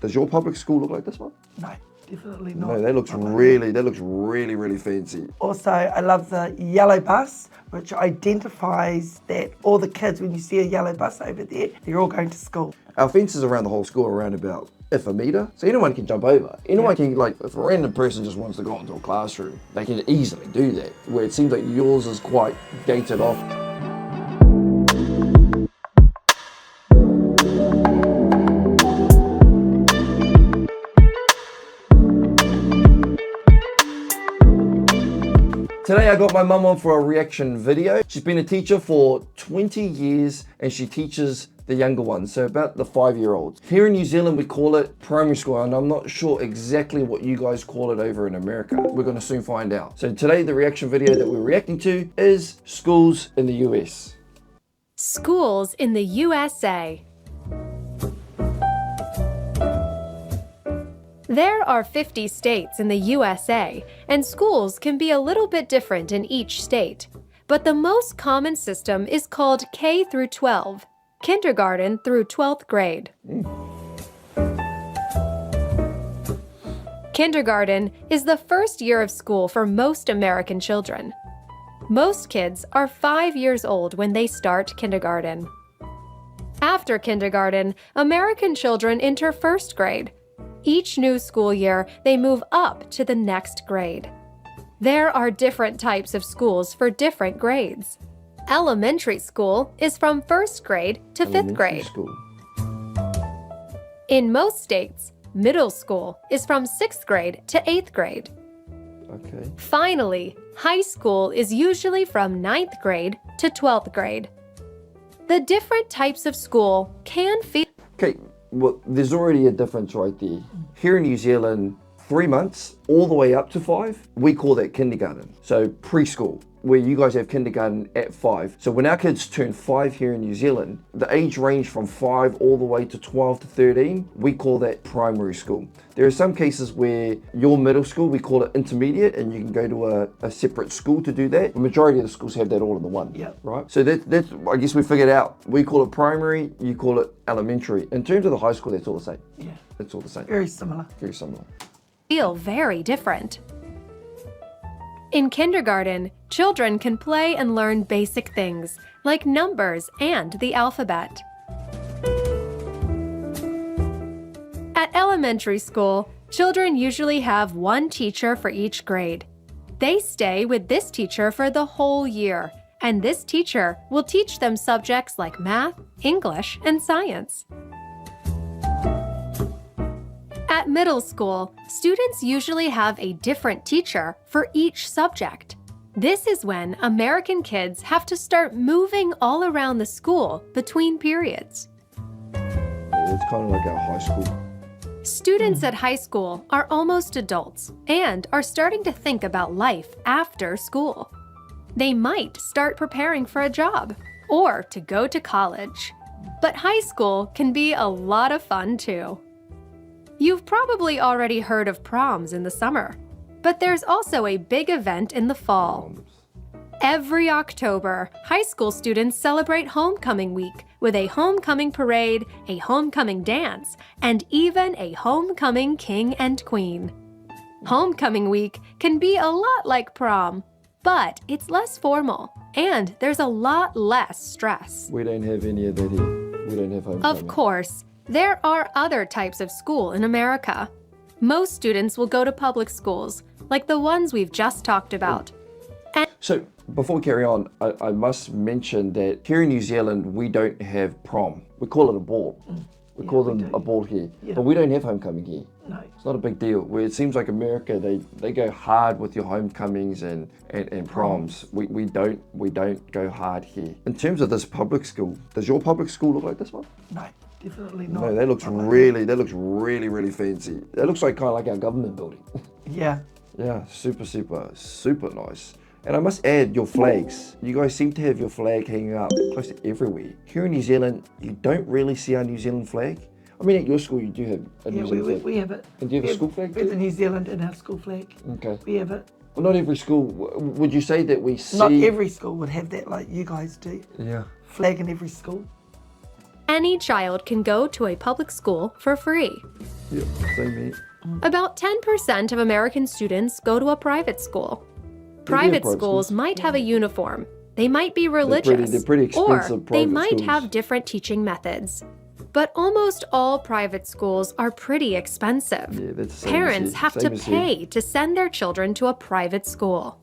Does your public school look like this one? No, definitely not. No, that looks really fancy. Also, I love the yellow bus, which identifies that all the kids, when you see a yellow bus over there, they're all going to school. Our fences around the whole school are around about a metre, so anyone can jump over. Anyone can, like, if a random person just wants to go into a classroom, they can easily do that, where it seems like yours is quite gated off. Today I got my mum on for a reaction video. She's been a teacher for 20 years and she teaches the younger ones, so about the 5-year-olds. Here in New Zealand we call it primary school, and I'm not sure exactly what you guys call it over in America. We're gonna soon find out. So today the reaction video that we're reacting to is schools in the US. Schools in the USA. There are 50 states in the USA, and schools can be a little bit different in each state. But the most common system is called K through 12, kindergarten through 12th grade. Kindergarten is the first year of school for most American children. Most kids are 5 years old when they start kindergarten. After kindergarten, American children enter first grade. Each new school year, they move up to the next grade. There are different types of schools for different grades. Elementary school is from first grade to fifth grade. In most states, middle school is from 6th grade to 8th grade. Okay. Finally, high school is usually from 9th grade to 12th grade. The different types of school can feel... Okay, well, there's already a difference right there. Here in New Zealand, 3 months all the way up to 5, we call that kindergarten. So preschool, where you guys have kindergarten at 5. So when our kids turn 5 here in New Zealand, the age range from 5 all the way to 12 to 13, we call that primary school. There are some cases where your middle school, we call it intermediate, and you can go to a separate school to do that. The majority of the schools have that all in the one, right? So that's, I guess we figured out. We call it primary, you call it elementary. In terms of the high school, that's all the same. Yeah. It's all the same. Very similar. Very similar. feel very different. In kindergarten, children can play and learn basic things, like numbers and the alphabet. At elementary school, children usually have one teacher for each grade. They stay with this teacher for the whole year, and this teacher will teach them subjects like math, English, and science. At middle school, students usually have a different teacher for each subject. This is when American kids have to start moving all around the school between periods. It's kind of like our high school. Students at high school are almost adults and are starting to think about life after school. They might start preparing for a job or to go to college. But high school can be a lot of fun too. You've probably already heard of proms in the summer, but there's also a big event in the fall. Every October, high school students celebrate homecoming week with a homecoming parade, a homecoming dance, and even a homecoming king and queen. Homecoming week can be a lot like prom, but it's less formal, and there's a lot less stress. We don't have any of that here. We don't have homecoming. Of course, there are other types of school in America. Most students will go to public schools, like the ones we've just talked about. So, before we carry on, I must mention that here in New Zealand, we don't have prom. We call it a ball. We call them a ball here. But we don't have homecoming here. No. It's not a big deal. Where it seems like America, they go hard with your homecomings and proms. We don't go hard here. In terms of this public school, does your public school look like this one? No, definitely not. No, that looks really fancy. That looks like kind of like our government building. Yeah. Yeah, super nice. And I must add, your flags. You guys seem to have your flag hanging up close to everywhere. Here in New Zealand, you don't really see our New Zealand flag. I mean, at your school, you do have a New Zealand flag. We have it. And do you have a school flag We have too? the New Zealand in our school flag. Okay. We have it. Well, not every school. Would you say that we see... Not every school would have that like you guys do. Yeah. Flag in every school. any child can go to a public school for free. Yeah, same here. About 10% of American students go to a private school. Private private schools schools. might have a uniform. They might be religious. they're pretty expensive, or they private might schools. have different teaching methods. But almost all private schools are pretty expensive. Yeah, that's the same as Parents here, have to same as here. pay to send their children to a private school.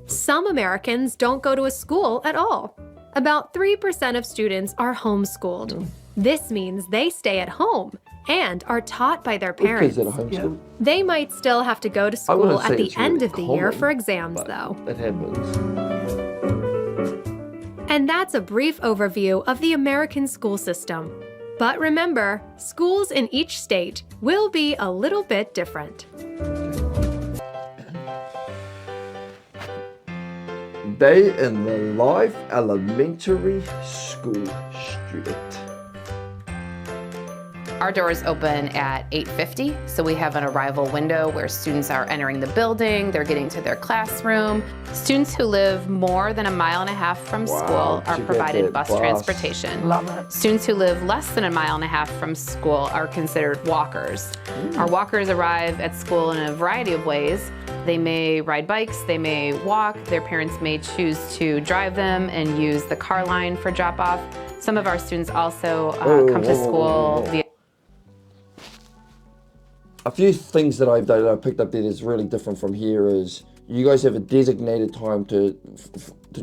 Some Americans don't go to a school at all. About 3% of students are homeschooled. This means they stay at home and are taught by their With parents. kids at a homeschool. They might still have to go to I wouldn't school say at the it's really end of the year common, for exams, but though. It happens. And that's a brief overview of the American school system. But remember, schools in each state will be a little bit different. Day in the life elementary school student. Our doors open at 8:50, so we have an arrival window where students are entering the building, they're getting to their classroom. Students who live more than a mile and a half from Wow, school are check out provided that bus bus. transportation. Love it. Students who live less than a mile and a half from school are considered walkers. Our walkers arrive at school in a variety of ways. They may ride bikes, they may walk, their parents may choose to drive them and use the car line for drop-off. Some of our students also come to school via A few things that I picked up that is really different from here is you guys have a designated time to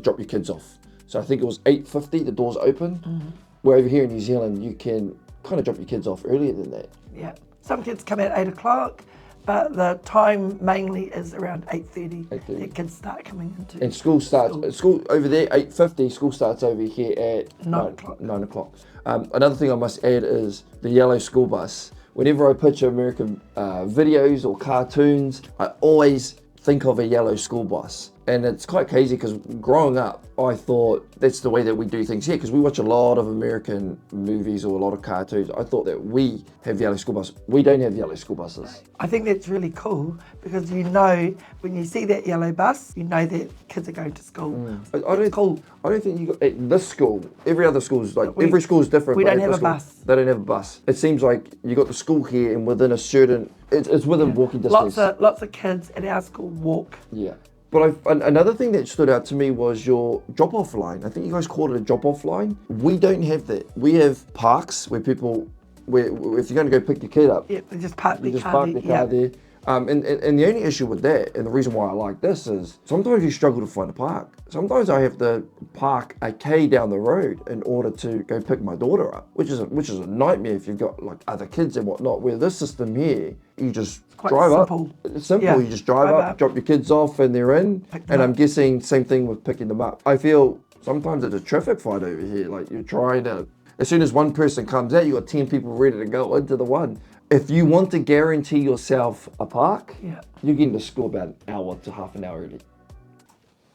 drop your kids off. So I think it was 8:50 the doors open. Where over here in New Zealand you can kind of drop your kids off earlier than that. Yeah. Some kids come at 8 o'clock, but the time mainly is around 8:30. 8:30. The kids start coming into And school starts school over there 8:50. School starts over here at 9 o'clock. 9 o'clock. Another thing I must add is the yellow school bus. Whenever I picture American videos or cartoons, I always think of a yellow school bus. And it's quite crazy because growing up, I thought that's the way that we do things here because we watch a lot of American movies or a lot of cartoons. I thought that we have yellow school buses. We don't have yellow school buses. I think that's really cool because you know when you see that yellow bus, you know that kids are going to school. I don't think you got at this school. Every other school is like every school is different. we but don't at have this a school, bus. They don't have a bus. It seems like you got the school here, and within a certain, it's within walking distance. Lots of kids at our school walk. Yeah. But another thing that stood out to me was your drop-off line. I think you guys called it a drop-off line. We don't have that. We have parks where people, where if you're going to go pick your kid up, Yeah, they just park you their just car park there. the car there. And the only issue with that, and the reason why I like this is sometimes you struggle to find a park. Sometimes I have to park a K down the road in order to go pick my daughter up, which is a nightmare if you've got like other kids and whatnot. Where this system here, you just quite drive simple. up. It's simple. Yeah, You just drive up, drop your kids off, and they're in. Pick them And up. I'm guessing same thing with picking them up. I feel sometimes it's a traffic fight over here. Like you're trying to. As soon as one person comes out, you got 10 people ready to go into the one. If you want to guarantee yourself a park, you're getting to school about an hour to half an hour early.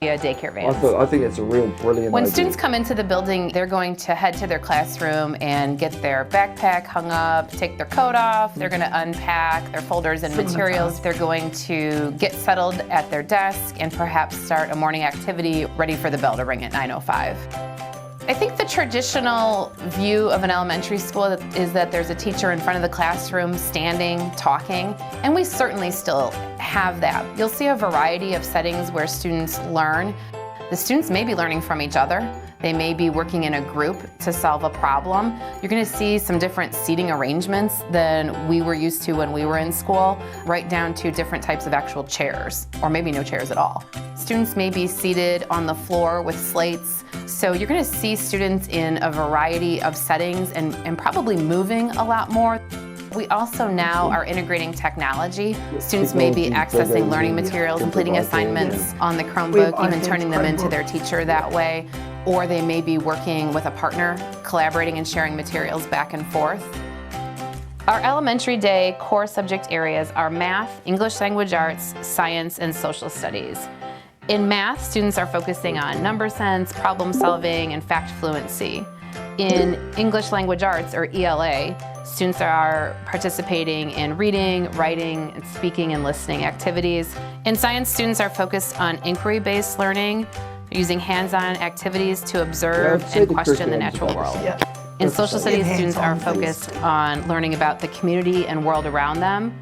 daycare vans. I think it's a real brilliant When idea. students come into the building, they're going to head to their classroom and get their backpack hung up, take their coat off, they're going to unpack their folders and materials, they're going to get settled at their desk and perhaps start a morning activity ready for the bell to ring at 9:05. I think the traditional view of an elementary school is that there's a teacher in front of the classroom standing, talking, and we certainly still have that. You'll see a variety of settings where students learn. The students may be learning from each other. They may be working in a group to solve a problem. You're going to see some different seating arrangements than we were used to when we were in school, right down to different types of actual chairs, or maybe no chairs at all. Students may be seated on the floor with slates. So you're going to see students in a variety of settings and probably moving a lot more. We also now are integrating technology. Students may be accessing learning materials, completing assignments on the Chromebook, even turning them into their teacher that way. Or they may be working with a partner, collaborating and sharing materials back and forth. Our elementary day core subject areas are math, English language arts, science, and social studies. In math, students are focusing on number sense, problem solving, and fact fluency. In English language arts, or ELA, students are participating in reading, writing, and speaking and listening activities. In science, students are focused on inquiry-based learning, using hands-on activities to observe and question the natural world. And social studies students are Hands-on things. focused on learning about the community and world around them.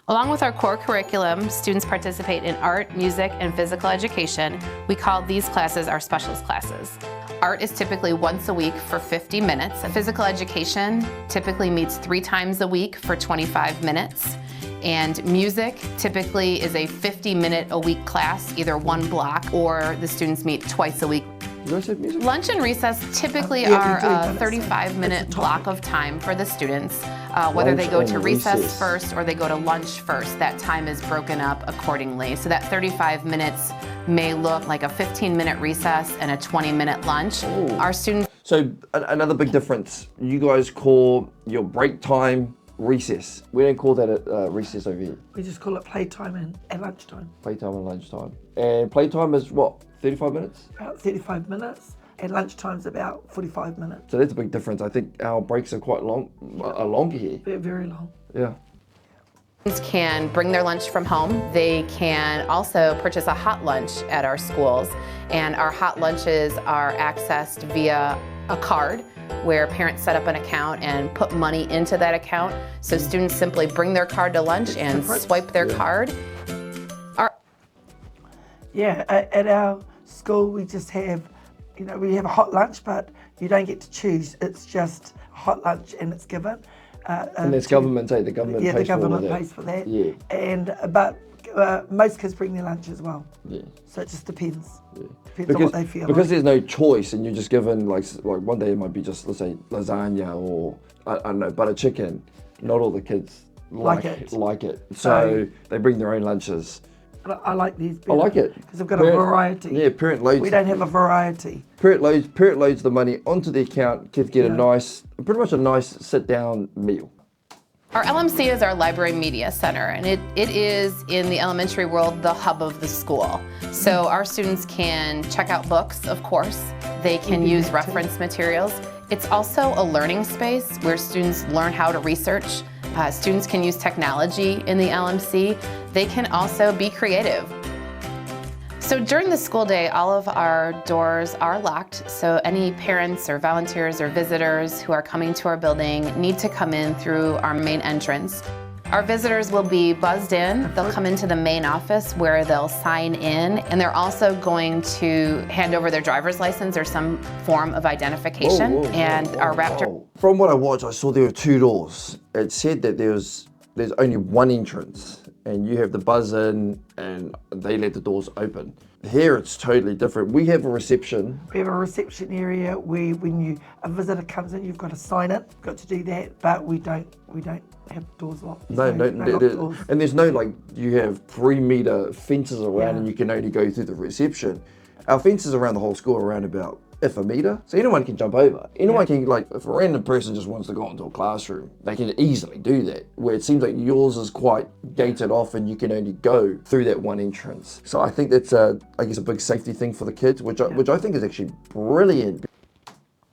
Along with our core curriculum, students participate in art, music, and physical education. We call these classes our specials classes. Art is typically once a week for 50 minutes. Physical education typically meets 3 times a week for 25 minutes. And music typically is a 50-minute-a-week class, either one block, or the students meet twice a week. You guys have music? Lunch and recess typically Yeah, are we do, a but it's 35-minute a block topic. of time for the students. Whether they Lunch go and to recess recess. first or they go to lunch first, that time is broken up accordingly. So that 35 minutes may look like a 15-minute recess and a 20-minute lunch. Our students So another big difference, you guys call your break time recess. We don't call that a recess over here. We just call it playtime and lunchtime. Playtime and lunchtime. And playtime is what, 35 minutes? About 35 minutes, and lunchtime's about 45 minutes. So that's a big difference. I think our breaks are quite long, are longer here. They're very long. Yeah. can bring their lunch from home. They can also purchase a hot lunch at our schools, and our hot lunches are accessed via a card where parents set up an account and put money into that account. So students simply bring their card to lunch and swipe their card. Yeah, at our school we just have, we have a hot lunch, but you don't get to choose. It's just a hot lunch and it's given. And there's government, the government Yeah, pays the government for all of pays for that. Yeah. And but most kids bring their lunch as well. Yeah. So it just depends. Depends on Because, what they feel because like. there's no choice and you're just given like one day it might be just, let's say, lasagna or, I don't know, butter chicken. Not all the kids like it. So they bring their own lunches. I like these better. I like it. Because they've got a variety. Yeah, parent loads. We don't have a variety. Parent loads the money onto the account. Kids get pretty much a nice sit-down meal. Our LMC is our library media center, and it is, in the elementary world, the hub of the school. So our students can check out books, of course. They can use reference materials. It's also a learning space where students learn how to research. Students can use technology in the LMC. They can also be creative. So during the school day, all of our doors are locked, so any parents or volunteers or visitors who are coming to our building need to come in through our main entrance. Our visitors will be buzzed in. They'll come into the main office where they'll sign in, and they're also going to hand over their driver's license or some form of identification. Our Raptor. From what I watched, I saw there were 2 doors. It said that there's only one entrance, and you have the buzz in, and they let the doors open. Here it's totally different. We have a reception. We have a reception area where when a visitor comes in, you've got to sign it. You've got to do that, but we don't have doors locked. No, locked doors. and there's no you have 3-meter fences around, and you can only go through the reception. Our fences around the whole school are around about a meter, so anyone can jump over. Anyone can, if a random person just wants to go into a classroom, they can easily do that. Where it seems like yours is quite gated off, and you can only go through that one entrance. So I think that's a big safety thing for the kids, which I think is actually brilliant.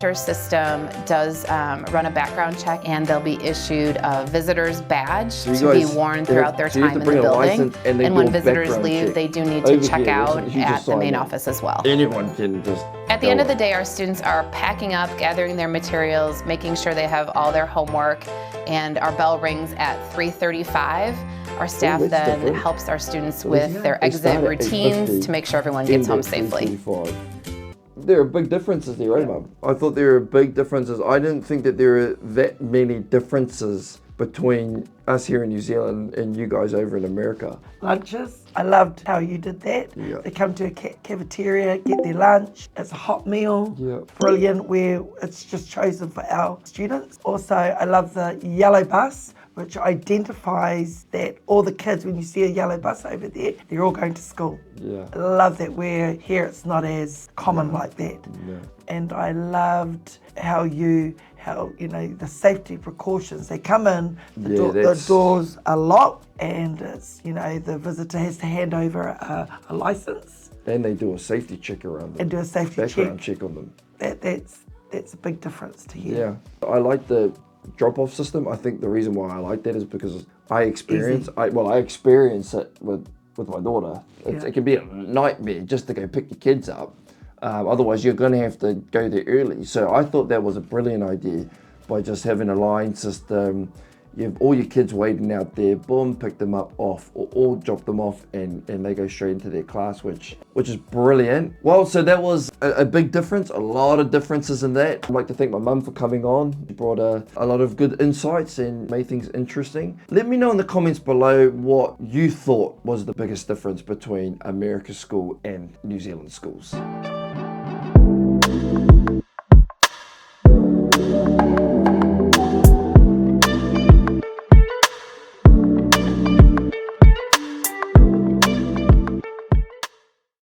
Our system does run a background check, and they'll be issued a visitor's badge to be worn throughout their time in the building. And when visitors leave, they do need to check out at the main office as well. Anyone can just. At the end of the day, our students are packing up, gathering their materials, making sure they have all their homework, and our bell rings at 3:35. Our staff then helps our students with their exit routines to make sure everyone gets home safely. There are big differences there, right, Mum? I thought there were big differences. I didn't think that there are that many differences between us here in New Zealand and you guys over in America. Lunches. I loved how you did that. Yeah. They come to a cafeteria, get their lunch. It's a hot meal. Yeah. Brilliant, where it's just chosen for our students. Also, I love the yellow bus, which identifies that all the kids, when you see a yellow bus over there, they're all going to school. Yeah. I love that where here it's not as common like that. Yeah. And I loved how the safety precautions. They come in, the doors are locked, and it's, the visitor has to hand over a license. And they do a safety check around them. And do a safety background check on them. That's a big difference to here. Yeah. I like the drop-off system. I think the reason why I like that is because I experience it with my daughter. It can be a nightmare just to go pick the kids up. Otherwise, you're going to have to go there early. So I thought that was a brilliant idea by just having a line system. You have all your kids waiting out there, boom, pick them up off, or drop them off, and they go straight into their class, which is brilliant. Well, so that was a big difference, a lot of differences in that. I'd like to thank my mum for coming on. She brought a lot of good insights and made things interesting. Let me know in the comments below what you thought was the biggest difference between America's school and New Zealand schools.